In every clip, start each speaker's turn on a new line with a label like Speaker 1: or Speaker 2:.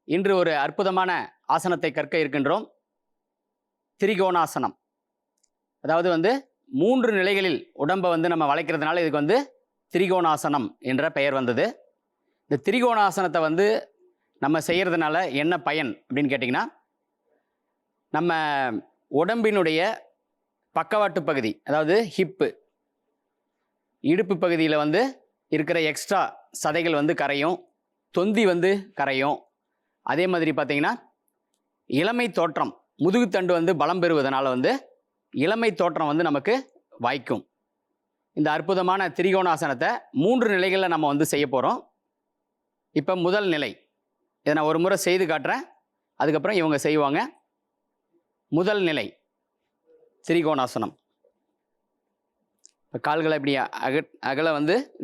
Speaker 1: இன்று ஒரு அற்புதமான ஆசனத்தை கற்க இருக்கின்றோம். திரிகோணாசனம். அதாவது 3 நிலைகளில் உடம்பை நம்ம வளைக்கிறதுனால இதுக்கு திரிகோணாசனம் என்ற பெயர் வந்தது. இந்த திரிகோணாசனத்தை நம்ம செய்கிறதுனால என்ன பயன் அப்படின்னு கேட்டிங்கன்னா, நம்ம உடம்பினுடைய பக்கவாட்டு பகுதி, அதாவது ஹிப்பு, இடுப்பு பகுதியில் இருக்கிற எக்ஸ்ட்ரா சதைகள் கரையும், தொந்தி கரையும். அதே மாதிரி பார்த்தீங்கன்னா, இளமை தோற்றம், முதுகுத்தண்டு பலம் பெறுவதனால இளமை தோற்றம் நமக்கு வாய்க்கும். இந்த அற்புதமான திரிகோணாசனத்தை 3 நிலைகளில் நம்ம செய்ய போகிறோம். இப்போ முதல் நிலை, இதை நான் ஒரு முறை செய்து காட்டுறேன், அதுக்கப்புறம் இவங்க செய்வாங்க. முதல் நிலை திரிகோணாசனம். இப்போ கால்களை இப்படி அகல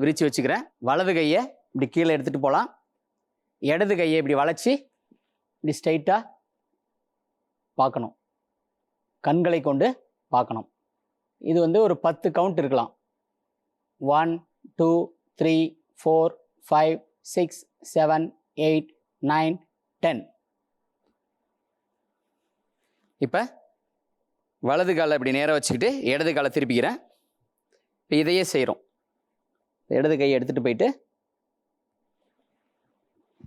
Speaker 1: விரித்து வச்சுக்கிறேன். வலது கையை இப்படி கீழே எடுத்துகிட்டு போகலாம். இடது கையை இப்படி வளைச்சி இப்படி ஸ்ட்ரைட்டாக பார்க்கணும், கண்களை கொண்டு பார்க்கணும். இது ஒரு 10 கவுண்ட் இருக்கலாம். 1 2 3 4 5 6 7 8 9 10. இப்போ வலது காலை இப்படி நேராக வச்சுக்கிட்டு இடது காலை திருப்பிக்கிறேன். இப்போ இதையே செய்கிறோம். இடது கையை எடுத்துகிட்டு போயிட்டு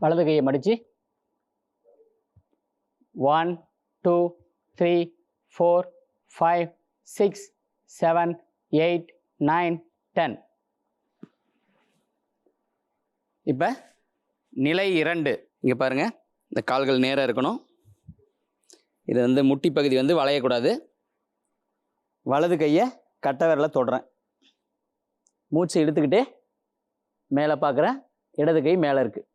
Speaker 1: வலது கையை மடித்து 1 2 3 4 5 6 7 8 9 10. இப்போ நிலை 2. இங்கே பாருங்கள், இந்த கால்கள் நேராக இருக்கணும். இது முட்டி பகுதி வளையக்கூடாது. வலது கையை கட்டை விரல தொடுறேன். மூச்சு இழுத்துக்கிட்டே மேலே பார்க்குறேன். இடது கை மேலே இருக்குது.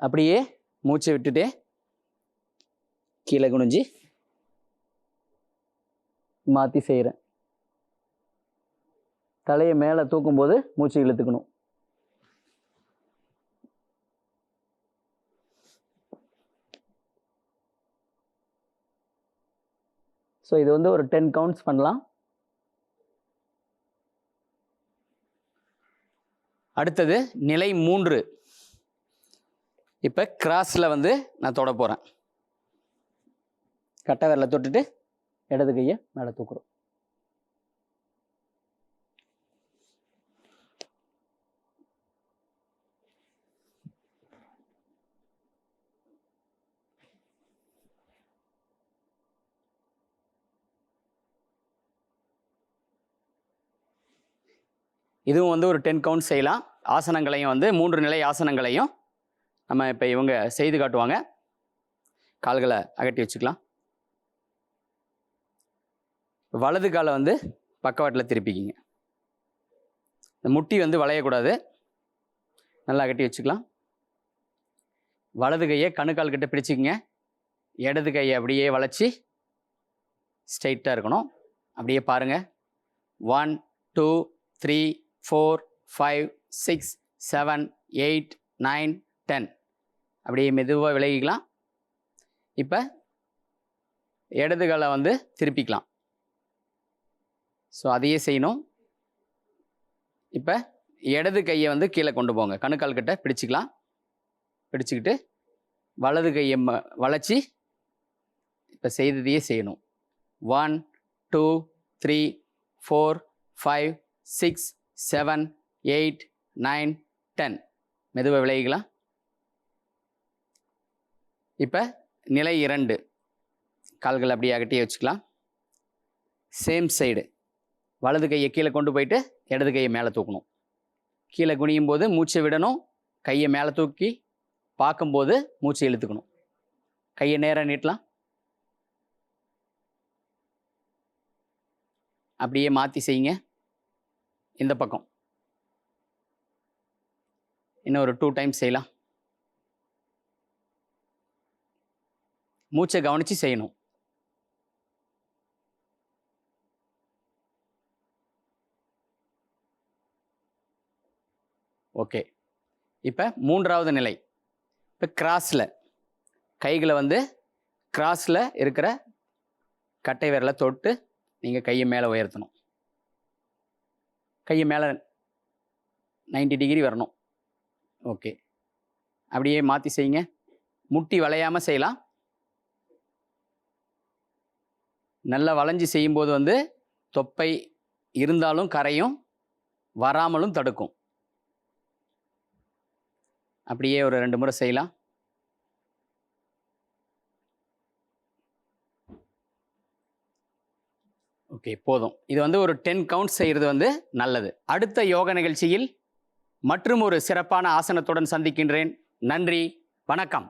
Speaker 1: அப்படியே மூச்சை விட்டுட்டே கீழே குனிஞ்சு மாற்றி செய்கிறேன். தலையை மேலே தூக்கும்போது மூச்சு இழுத்துக்கணும். ஸோ இது ஒரு 10 கவுண்ட்ஸ் பண்ணலாம். அடுத்தது நிலை 3. இப்போ கிராஸில் நான் தொட போகிறேன். கட்டை விரலை தொட்டுட்டு இடது கையை மேலே தூக்குறோம். இதுவும் ஒரு 10 கவுண்ட் செய்யலாம். ஆசனங்களையும் 3 நிலை ஆசனங்களையும் நம்ம இப்போ இவங்க செய்து காட்டுவாங்க. கால்களை அகட்டி வச்சுக்கலாம். வலது காலை பக்கவாட்டில் திருப்பிக்கிங்க. இந்த முட்டி வளையக்கூடாது. நல்லா அகட்டி வச்சுக்கலாம். வலது கையை கணுக்கால் கிட்ட பிடிச்சிக்கிங்க. இடது கையை அப்படியே வளைச்சி ஸ்ட்ரைட்டாக இருக்கணும். அப்படியே பாருங்கள். 1 2 3 4 5 6 7 8 9 10. அப்படியே மெதுவாக விலகிக்கலாம். இப்போ இடது காலை திருப்பிக்கலாம். ஸோ அதையே செய்யணும். இப்போ இடது கையை கீழே கொண்டு போங்க. கணுக்கால் கிட்ட பிடிச்சிக்கலாம். பிடிச்சிக்கிட்டு வலது கையை வளைச்சி இப்போ செய்ததையே செய்யணும். 1 2 3 4 5 6 7 8 9 10. மெதுவாக விலகிக்கலாம். இப்போ நிலை 2. கால்கள் அப்படியே அகட்டியே வச்சுக்கலாம். Same side. வலது கையை கீழே கொண்டு போயிட்டு இடது கையை மேலே தூக்கணும். கீழே குனியும் போது மூச்சை விடணும். கையை மேலே தூக்கி பார்க்கும்போது மூச்சை இழுத்துக்கணும். கையை நேராக நீட்டலாம். அப்படியே மாற்றி செய்யுங்க. இந்த பக்கம் இன்னும் ஒரு 2 டைம்ஸ் செய்யலாம். மூச்சை கவனித்து செய்யணும். ஓகே. இப்போ 3வது நிலை. இப்போ கிராஸில் கைகளை கிராஸில் இருக்கிற கட்டை விரலை தொட்டு நீங்கள் கையை மேலே உயர்த்தணும். கையை மேலே 90 டிகிரி வரணும். ஓகே, அப்படியே மாற்றி செய்யுங்க. முட்டி வளையாமல் செய்யலாம். நல்லா வளைஞ்சி செய்யும்போது வந்து தொப்பை இருந்தாலும் கரையும், வராமலும் தடுக்கும். அப்படியே ஒரு 2 முறை செய்யலாம். ஓகே, போதும். இது வந்து ஒரு 10 கவுண்ட் செய்கிறது வந்து நல்லது. அடுத்த யோக நிகழ்ச்சியில் மற்றும் ஒரு சிறப்பான ஆசனத்துடன் சந்திக்கின்றேன். நன்றி, வணக்கம்.